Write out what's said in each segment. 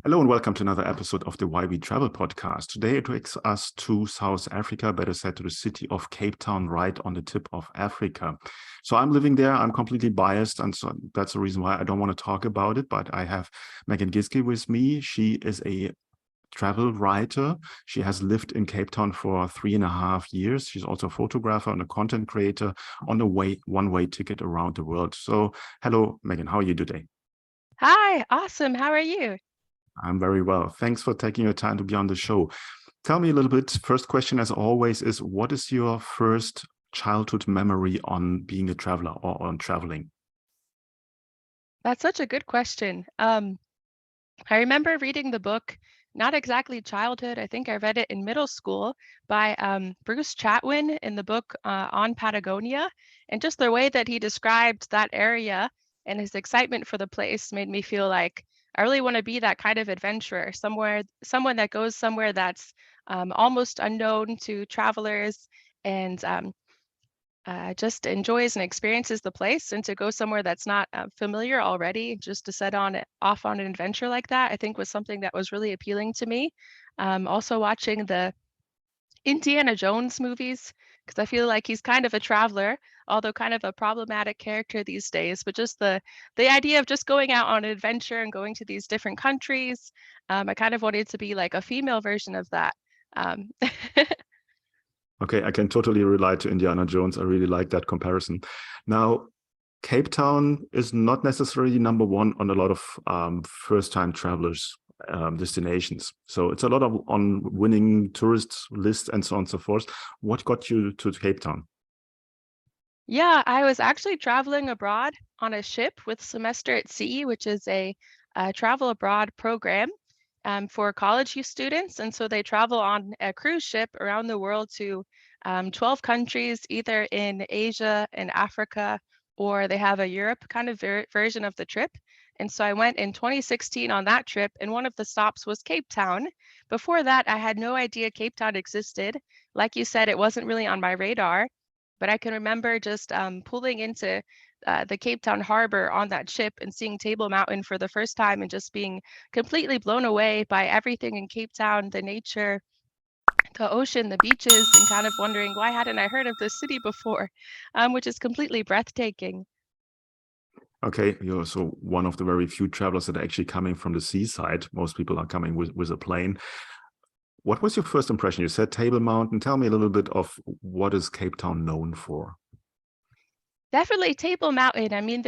Hello and welcome to another episode of the Why We Travel podcast. Today it takes us to South Africa, better said to the city of Cape Town, right on the tip of Africa. So I'm living there. I'm completely biased, and so that's the reason why I don't want to talk about it. But I have Megan Gieske with me. She is a travel writer. She has lived in Cape Town for 3.5 years. She's also a photographer and a content creator on a one-way ticket around the world. So hello, Megan. How are you today? Hi, awesome. How are you? I'm very well. Thanks for taking your time to be on the show. Tell me a little bit. First question, as always, is what is your first childhood memory on being a traveler or on traveling? That's such a good question. I remember reading the book, not exactly childhood. I think I read it in middle school by Bruce Chatwin in the book on Patagonia. And just the way that he described that area and his excitement for the place made me feel like I really want to be that kind of adventurer, someone that goes somewhere that's almost unknown to travelers and just enjoys and experiences the place, and to go somewhere that's not familiar already, just to set on it off on an adventure like that, I think was something that was really appealing to me. Also watching the Indiana Jones movies, because I feel like he's kind of a traveler, although kind of a problematic character these days. But just the idea of just going out on an adventure and going to these different countries, I kind of wanted to be like a female version of that. Um, Okay, I can totally relate to Indiana Jones. I really like that comparison. Now, Cape Town is not necessarily number one on a lot of first-time travelers destinations. So it's a lot of on winning tourist lists and so on and so forth. What got you to Cape Town? Yeah, I was actually traveling abroad on a ship with Semester at Sea, which is a travel abroad program for college youth students. And so they travel on a cruise ship around the world to 12 countries, either in Asia and Africa, or they have a Europe kind of version of the trip. And so I went in 2016 on that trip, and one of the stops was Cape Town. Before that, I had no idea Cape Town existed. Like you said, it wasn't really on my radar. But I can remember just pulling into the Cape Town harbor on that ship and seeing Table Mountain for the first time and just being completely blown away by everything in Cape Town, the nature, the ocean, the beaches, and kind of wondering why hadn't I heard of this city before, which is completely breathtaking. Okay, you're so one of the very few travelers that are actually coming from the seaside. Most people are coming with a plane. What was your first impression? You said Table Mountain. Tell me a little bit of what is Cape Town known for? Definitely Table Mountain. I mean,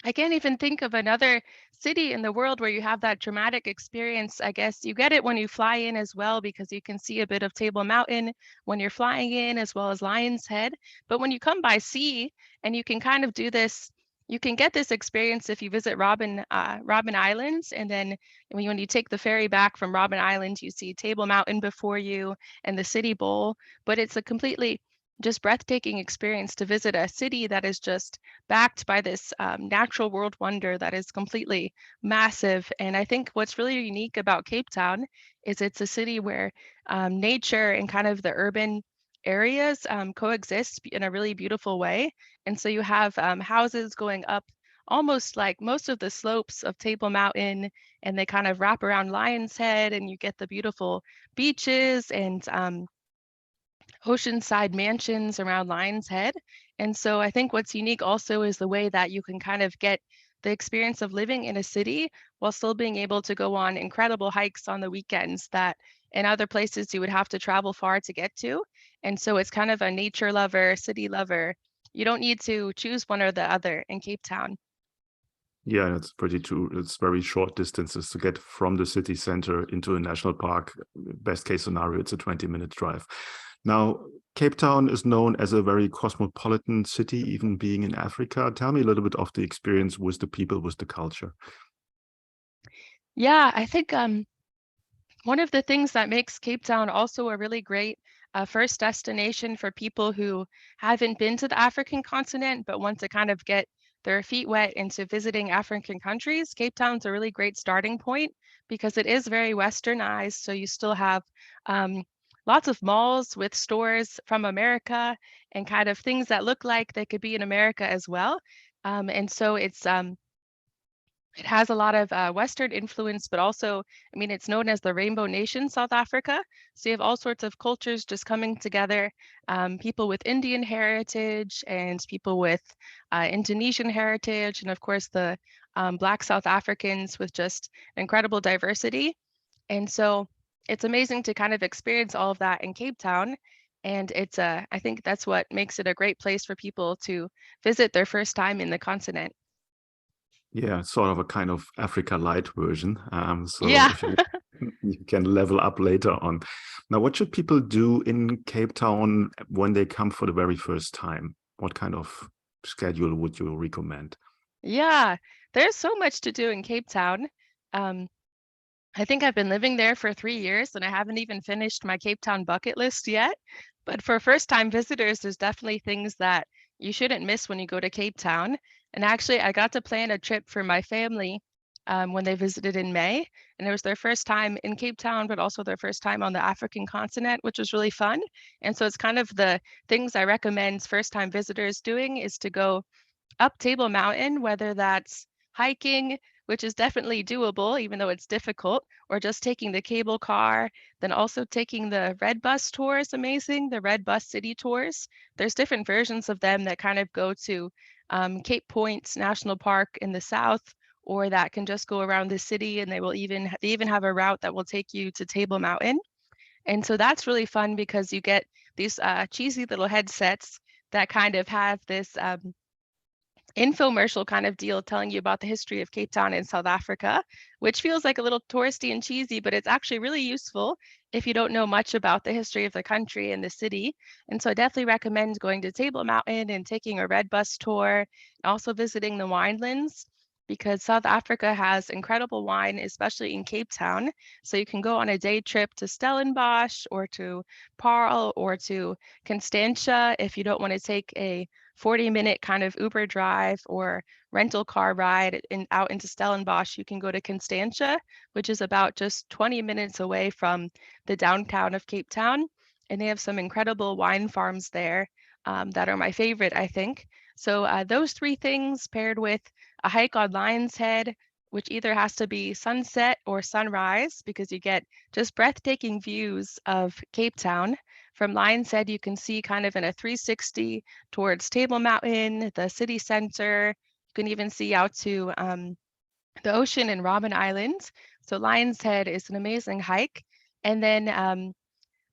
I can't even think of another city in the world where you have that dramatic experience. I guess you get it when you fly in as well, because you can see a bit of Table Mountain when you're flying in, as well as Lion's Head. But when you come by sea, and you can kind of do this, you can get this experience if you visit Robin Islands, and then when you take the ferry back from Robin Island, you see Table Mountain before you and the City Bowl. But it's a completely just breathtaking experience to visit a city that is just backed by this natural world wonder that is completely massive. And I think what's really unique about Cape Town is it's a city where nature and kind of the urban areas coexist in a really beautiful way. And so you have houses going up almost like most of the slopes of Table Mountain, and they kind of wrap around Lion's Head, and you get the beautiful beaches and oceanside mansions around Lion's Head. And so I think what's unique also is the way that you can kind of get the experience of living in a city while still being able to go on incredible hikes on the weekends that in other places you would have to travel far to get to. And so it's kind of a nature lover, city lover. You don't need to choose one or the other in Cape Town. Yeah, that's pretty true. It's very short distances to get from the city center into a national park. Best case scenario, it's a 20-minute drive. Now, Cape Town is known as a very cosmopolitan city, even being in Africa. Tell me a little bit of the experience with the people, with the culture. Yeah, I think one of the things that makes Cape Town also a really great first destination for people who haven't been to the African continent but want to kind of get their feet wet into visiting African countries, Cape Town's a really great starting point because it is very westernized. So you still have lots of malls with stores from America and kind of things that look like they could be in America as well. And so it's It has a lot of Western influence, but also, I mean, it's known as the Rainbow Nation, South Africa. So you have all sorts of cultures just coming together, people with Indian heritage and people with Indonesian heritage, and of course the Black South Africans with just incredible diversity. And so it's amazing to kind of experience all of that in Cape Town. And it's I think that's what makes it a great place for people to visit their first time in the continent. Yeah, sort of a kind of Africa light version. So Yeah. if you you can level up later on. Now, what should people do in Cape Town when they come for the very first time? What kind of schedule would you recommend? Yeah, there's so much to do in Cape Town. Um, I think I've been living there for 3 years and I haven't even finished my Cape Town bucket list yet. But for first-time visitors, there's definitely things that you shouldn't miss when you go to Cape Town. And actually, I got to plan a trip for my family when they visited in May. And it was their first time in Cape Town, but also their first time on the African continent, which was really fun. And so it's kind of the things I recommend first-time visitors doing is to go up Table Mountain, whether that's hiking, which is definitely doable, even though it's difficult, or just taking the cable car, then also taking the Red Bus tour is amazing, the Red Bus City tours. There's different versions of them that kind of go to Cape Point National Park in the south, or that can just go around the city, and they even have a route that will take you to Table Mountain. And so that's really fun because you get these cheesy little headsets that kind of have this infomercial kind of deal telling you about the history of Cape Town in South Africa, which feels like a little touristy and cheesy, but it's actually really useful if you don't know much about the history of the country and the city. And so I definitely recommend going to Table Mountain and taking a red bus tour, and also visiting the winelands because South Africa has incredible wine, especially in Cape Town. So you can go on a day trip to Stellenbosch or to Paarl or to Constantia if you don't want to take a 40-minute kind of Uber drive or rental car ride out into Stellenbosch. You can go to Constantia, which is about just 20 minutes away from the downtown of Cape Town. And they have some incredible wine farms there that are my favorite, I think. So those three things paired with a hike on Lion's Head, which either has to be sunset or sunrise because you get just breathtaking views of Cape Town. From Lion's Head, you can see kind of in a 360 towards Table Mountain, the city center. You can even see out to the ocean and Robben Island. So Lion's Head is an amazing hike. And then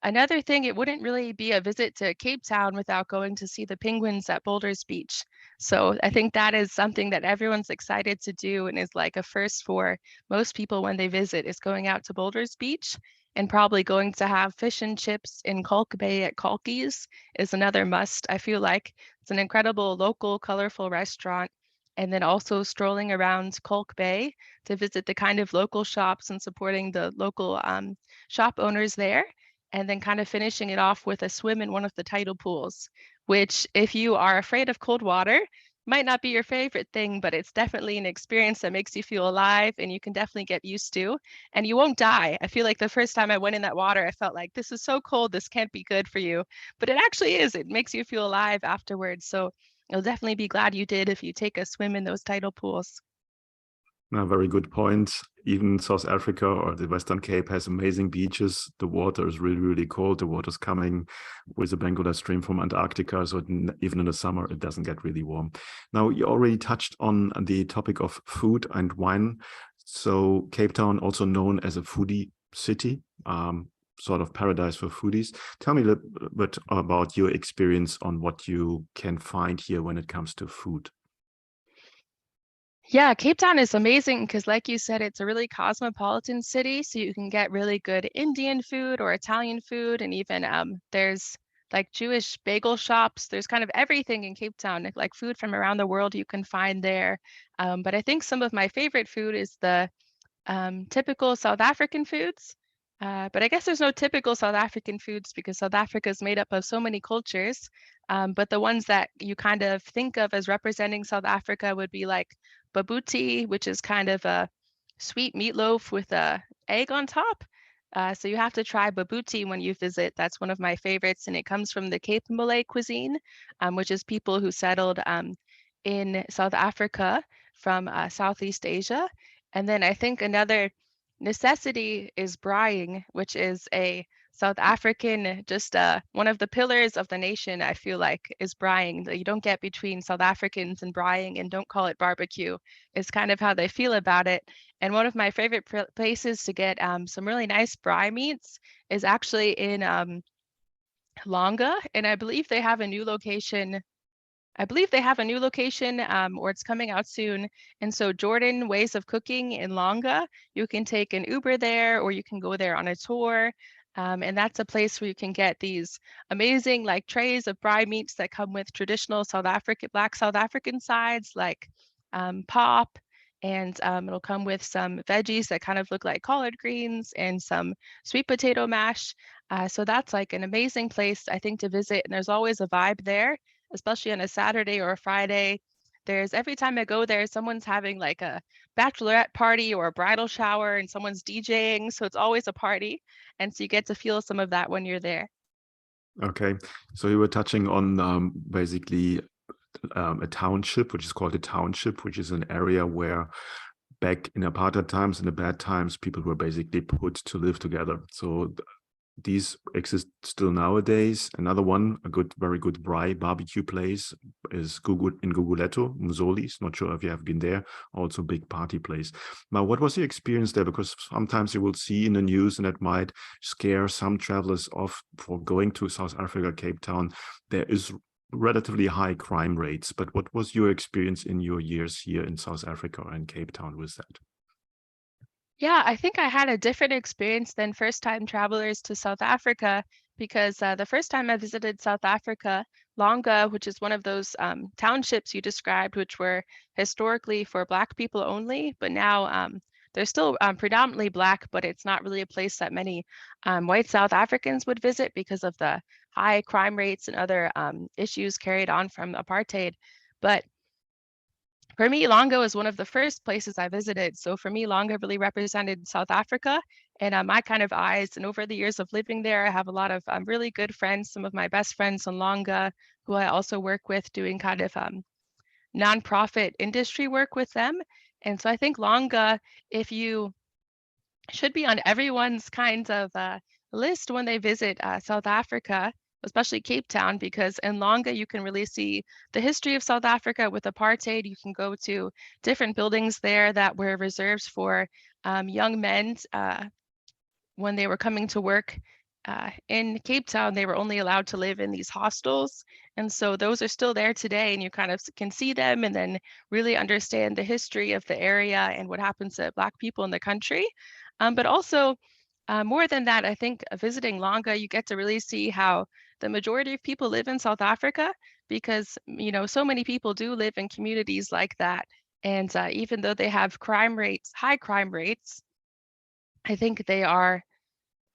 another thing, it wouldn't really be a visit to Cape Town without going to see the penguins at Boulders Beach. So I think that is something that everyone's excited to do and is like a first for most people when they visit is going out to Boulders Beach, and probably going to have fish and chips in Kalk Bay at Kalki's is another must. I feel like it's an incredible local, colorful restaurant. And then also strolling around Kalk Bay to visit the kind of local shops and supporting the local shop owners there, and then kind of finishing it off with a swim in one of the tidal pools, which if you are afraid of cold water, might not be your favorite thing, but it's definitely an experience that makes you feel alive and you can definitely get used to, and you won't die. I feel like the first time I went in that water, I felt like this is so cold, this can't be good for you, but it actually is. It makes you feel alive afterwards. So you'll definitely be glad you did if you take a swim in those tidal pools. A very good point. Even South Africa or the Western Cape has amazing beaches. The water is really, really cold. The water's coming with the Benguela stream from Antarctica. So even in the summer, it doesn't get really warm. Now, you already touched on the topic of food and wine. So Cape Town, also known as a foodie city, sort of paradise for foodies. Tell me a little bit about your experience on what you can find here when it comes to food. Yeah, Cape Town is amazing because, like you said, it's a really cosmopolitan city. So you can get really good Indian food or Italian food, and even there's like Jewish bagel shops. There's kind of everything in Cape Town, like food from around the world you can find there. But I think some of my favorite food is the typical South African foods. But I guess there's no typical South African foods because South Africa is made up of so many cultures. But the ones that you kind of think of as representing South Africa would be like babuti, which is kind of a sweet meatloaf with a egg on top. So you have to try babuti when you visit. That's one of my favorites, and it comes from the Cape Malay cuisine, which is people who settled in South Africa from Southeast Asia. And then I think another necessity is braaiing, which is a South African, just one of the pillars of the nation, I feel like, is braaiing. That you don't get between South Africans and braaiing, and don't call it barbecue. It's kind of how they feel about it. And one of my favorite places to get some really nice braai meats is actually in Longa, and I believe they have a new location. Or it's coming out soon. And so Jordan Ways of Cooking in Longa, you can take an Uber there, or you can go there on a tour. And that's a place where you can get these amazing like trays of braai meats that come with traditional Black South African sides, like pop. And it'll come with some veggies that kind of look like collard greens and some sweet potato mash. So that's like an amazing place, I think, to visit. And there's always a vibe there, especially on a Saturday or a Friday. Every time I go there, someone's having like a bachelorette party or a bridal shower, and someone's DJing. So it's always a party. And so you get to feel some of that when you're there. Okay, so you were touching on basically a township, which is called a township, which is an area where back in apartheid times, in the bad times, people were basically put to live together. So these exist still nowadays. Another one, very good braai barbecue place, is in Guguletho, Mzoli's. Not sure if you have been there. Also, big party place. Now, what was your experience there? Because sometimes you will see in the news, and that might scare some travelers off for going to South Africa, Cape Town. There is relatively high crime rates. But what was your experience in your years here in South Africa and Cape Town with that? Yeah, I think I had a different experience than first-time travelers to South Africa, because the first time I visited South Africa, Longa, which is one of those townships you described, which were historically for Black people only, but now they're still predominantly Black, but it's not really a place that many white South Africans would visit because of the high crime rates and other issues carried on from apartheid. But for me, Longa was one of the first places I visited. So for me, Longa really represented South Africa and my kind of eyes. And over the years of living there, I have a lot of really good friends, some of my best friends in Longa, who I also work with doing kind of nonprofit industry work with them. And so I think Longa, if you should be on everyone's kind of list when they visit South Africa, especially Cape Town, because in Longa you can really see the history of South Africa with apartheid. You can go to different buildings there that were reserved for young men when they were coming to work. In Cape Town, they were only allowed to live in these hostels. And so those are still there today, and you kind of can see them and then really understand the history of the area and what happens to Black people in the country. But also, more than that, I think visiting Longa, you get to really see how the majority of people live in South Africa, because, so many people do live in communities like that. And even though they have high crime rates, I think they are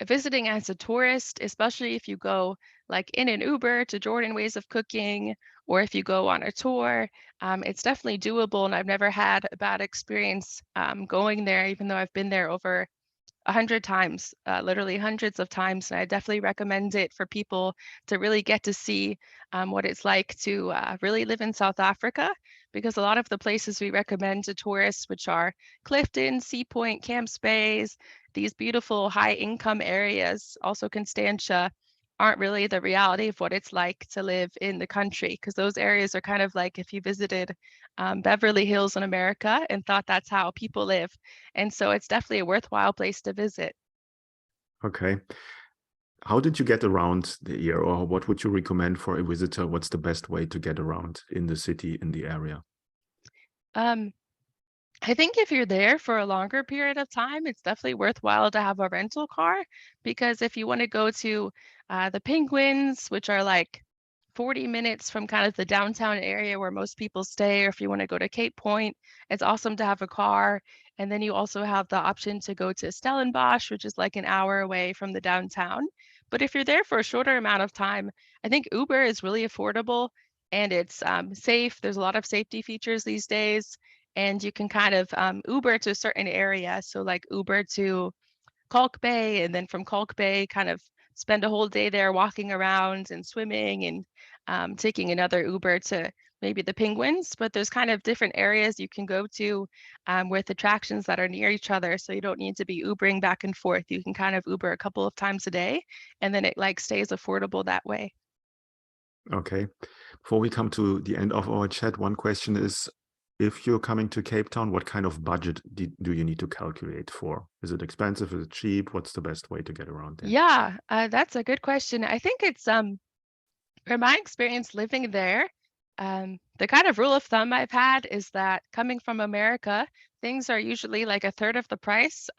visiting as a tourist, especially if you go like in an Uber to Jordan Ways of Cooking, or if you go on a tour, it's definitely doable. And I've never had a bad experience going there, even though I've been there over 100 times, literally hundreds of times. And I definitely recommend it for people to really get to see what it's like to really live in South Africa, because a lot of the places we recommend to tourists, which are Clifton, Sea Point, Camps Bays, these beautiful high income areas, also Constantia, aren't really the reality of what it's like to live in the country, because those areas are kind of like if you visited Beverly Hills in America and thought that's how people live. And so it's definitely a worthwhile place to visit. Okay. How did you get around the year, or what would you recommend for a visitor? What's the best way to get around in the city, in the area? Um, I think if you're there for a longer period of time, it's definitely worthwhile to have a rental car, because if you want to go to the Penguins, which are like 40 minutes from kind of the downtown area where most people stay, or if you want to go to Cape Point, it's awesome to have a car. And then you also have the option to go to Stellenbosch, which is like an hour away from the downtown. But if you're there for a shorter amount of time, I think Uber is really affordable, and it's safe. There's a lot of safety features these days, and you can kind of Uber to a certain area. So like Uber to Kalk Bay, and then from Kalk Bay kind of spend a whole day there walking around and swimming, and taking another Uber to maybe the penguins, but there's kind of different areas you can go to with attractions that are near each other. So you don't need to be Ubering back and forth. You can kind of Uber a couple of times a day, and then it like stays affordable that way. Okay. Before we come to the end of our chat, one question is, if you're coming to Cape Town, what kind of budget do you need to calculate for? Is it expensive? Is it cheap? What's the best way to get around there? Yeah, that's a good question. I think it's from my experience living there, the kind of rule of thumb I've had is that coming from America, things are usually like a third of the price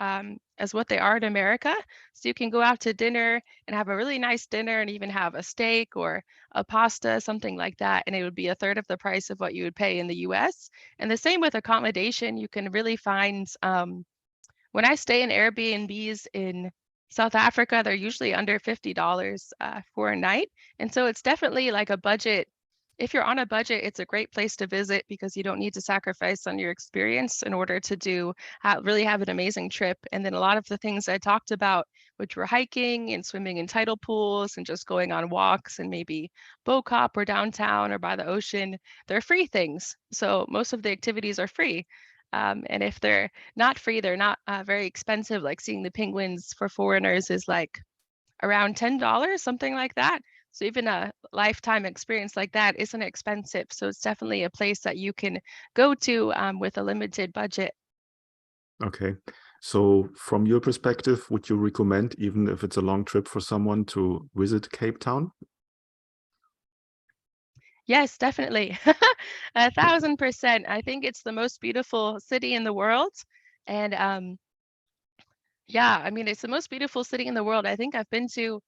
as what they are in America. So you can go out to dinner and have a really nice dinner and even have a steak or a pasta, something like that. And it would be a third of the price of what you would pay in the US. And the same with accommodation. You can really find when I stay in Airbnbs in South Africa, they're usually under $50 for a night. And so it's definitely like a budget. If you're on a budget, it's a great place to visit because you don't need to sacrifice on your experience in order to really have an amazing trip. And then a lot of the things I talked about, which were hiking and swimming in tidal pools and just going on walks and maybe Bo-Kaap or downtown or by the ocean, they're free things. So most of the activities are free. And if they're not free, they're not very expensive. Like seeing the penguins for foreigners is like around $10, something like that. So even a lifetime experience like that isn't expensive. So it's definitely a place that you can go to with a limited budget. Okay. So from your perspective, would you recommend, even if it's a long trip for someone, to visit Cape Town? Yes, definitely. 1,000%. I think it's the most beautiful city in the world. And yeah, I mean, it's the most beautiful city in the world. I think I've been to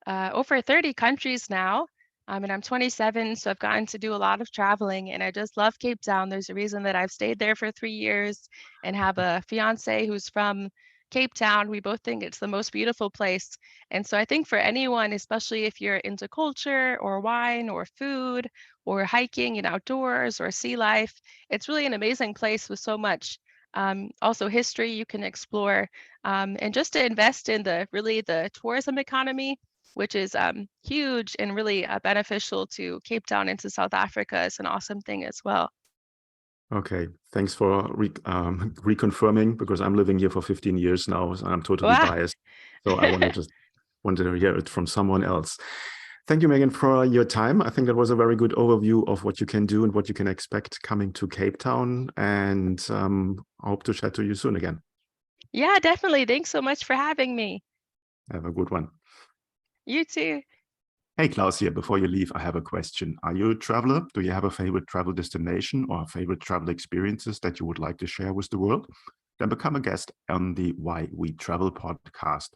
over 30 countries now. And I'm 27, so I've gotten to do a lot of traveling, and I just love Cape Town. There's a reason that I've stayed there for 3 years and have a fiance who's from Cape Town. We both think it's the most beautiful place. And so I think for anyone, especially if you're into culture or wine or food or hiking and outdoors or sea life, it's really an amazing place with so much also history you can explore, and just to invest in the tourism economy, which is huge and really beneficial to Cape Town and to South Africa, is an awesome thing as well. Okay, thanks for reconfirming, because I'm living here for 15 years now, so I'm totally Wow. biased. So I want to hear it from someone else. Thank you, Megan, for your time. I think that was a very good overview of what you can do and what you can expect coming to Cape Town. And I hope to chat to you soon again. Yeah, definitely. Thanks so much for having me. Have a good one. You too. Hey, Klaus here. Before you leave, I have a question. Are you a traveler? Do you have a favorite travel destination or favorite travel experiences that you would like to share with the world? Then become a guest on the Why We Travel podcast.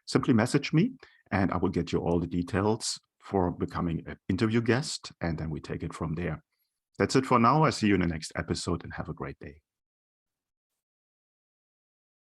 Simply message me and I will get you all the details for becoming an interview guest, and then we take it from there. That's it for now. I see you in the next episode and have a great day.